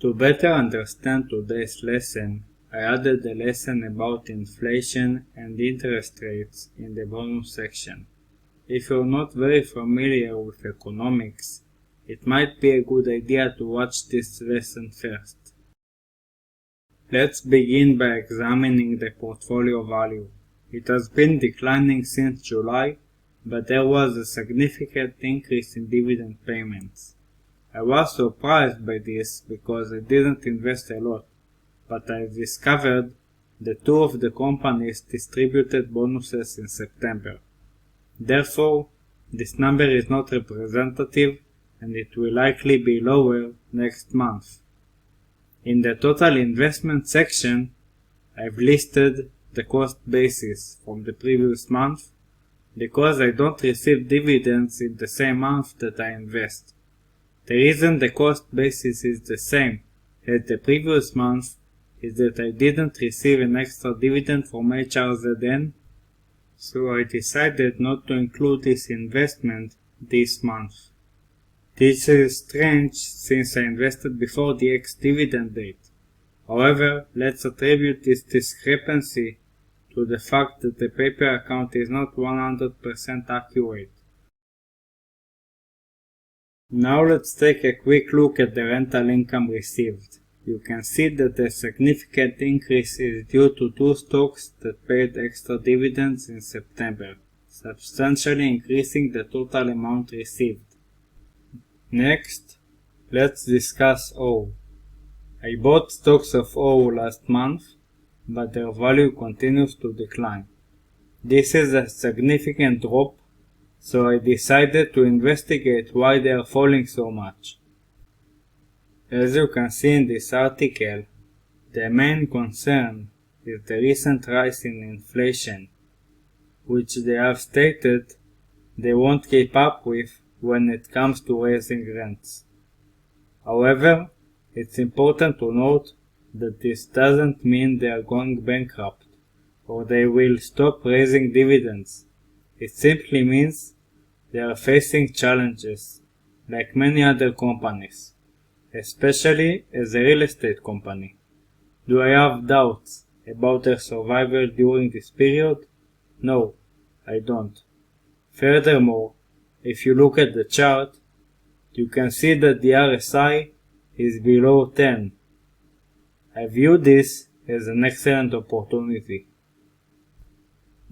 To better understand today's lesson, I added a lesson about inflation and interest rates in the bonus section. If you're not very familiar with economics, it might be a good idea to watch this lesson first. Let's begin by examining the portfolio value. It has been declining since July, but there was a significant increase in dividend payments. I was surprised by this because I didn't invest a lot, but I discovered that two of the companies distributed bonuses in September. Therefore, this number is not representative and it will likely be lower next month. In the total investment section, I've listed the cost basis from the previous month because I don't receive dividends in the same month that I invest. The reason the cost basis is the same as the previous month is that I didn't receive an extra dividend from HRZN, so I decided not to include this investment this month. This is strange since I invested before the ex-dividend date. However, let's attribute this discrepancy to the fact that the paper account is not 100% accurate. Now let's take a quick look at the rental income received. You can see that a significant increase is due to two stocks that paid extra dividends in September, substantially increasing the total amount received. Next, let's discuss O. I bought stocks of O last month, but their value continues to decline. This is a significant drop, so I decided to investigate why they are falling so much. As you can see in this article, the main concern is the recent rise in inflation, which they have stated they won't keep up with when it comes to raising rents. However, it's important to note that this doesn't mean they are going bankrupt or they will stop raising dividends. It simply means they are facing challenges, like many other companies, especially as a real estate company. Do I have doubts about their survival during this period? No, I don't. Furthermore, if you look at the chart, you can see that the RSI is below 10. I view this as an excellent opportunity.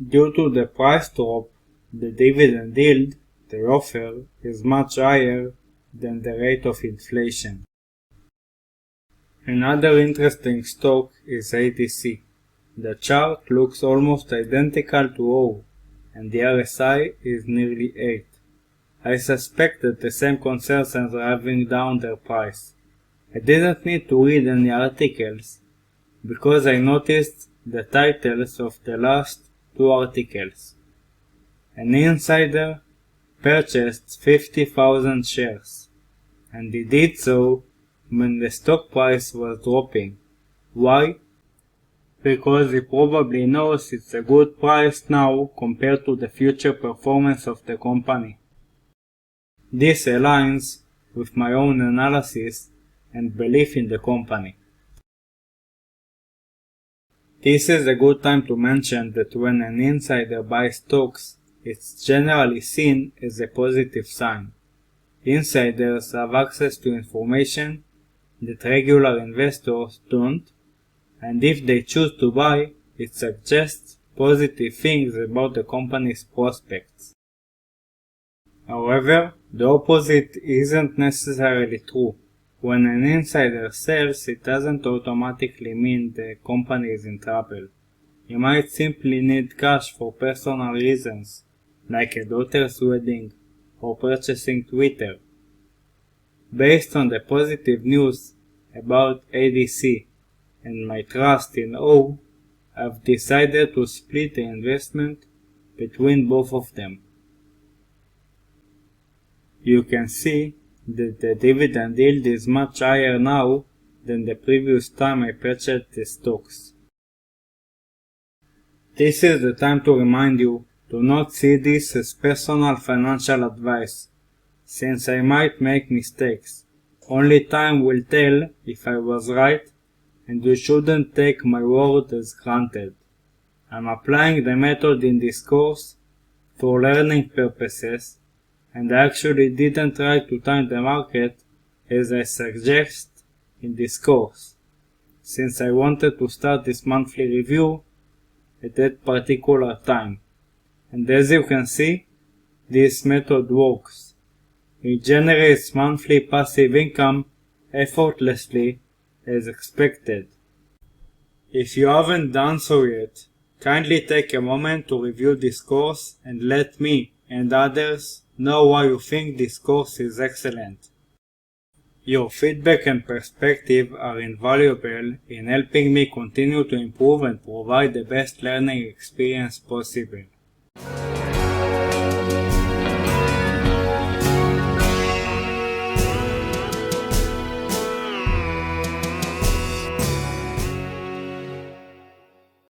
Due to the price drop, the dividend yield they offer is much higher than the rate of inflation. Another interesting stock is ADC. The chart looks almost identical to O, and the RSI is nearly 8. I suspect that the same concerns are driving down their price. I didn't need to read any articles, because I noticed the titles of the last two articles. An insider purchased 50,000 shares, and he did so when the stock price was dropping. Why? Because he probably knows it's a good price now compared to the future performance of the company. This aligns with my own analysis and belief in the company. This is a good time to mention that when an insider buys stocks, it's generally seen as a positive sign. Insiders have access to information that regular investors don't, and if they choose to buy, it suggests positive things about the company's prospects. However, the opposite isn't necessarily true. When an insider sells, it doesn't automatically mean the company is in trouble. He might simply need cash for personal reasons, like a daughter's wedding or purchasing Twitter. Based on the positive news about ADC and my trust in O, I've decided to split the investment between both of them. You can see that the dividend yield is much higher now than the previous time I purchased the stocks. This is the time to remind you to not see this as personal financial advice, since I might make mistakes. Only time will tell if I was right, and you shouldn't take my word as granted. I'm applying the method in this course for learning purposes, and I actually didn't try to time the market as I suggest in this course, since I wanted to start this monthly review at that particular time. And as you can see, this method works. It generates monthly passive income effortlessly as expected. If you haven't done so yet, kindly take a moment to review this course and let me and others know why you think this course is excellent. Your feedback and perspective are invaluable in helping me continue to improve and provide the best learning experience possible.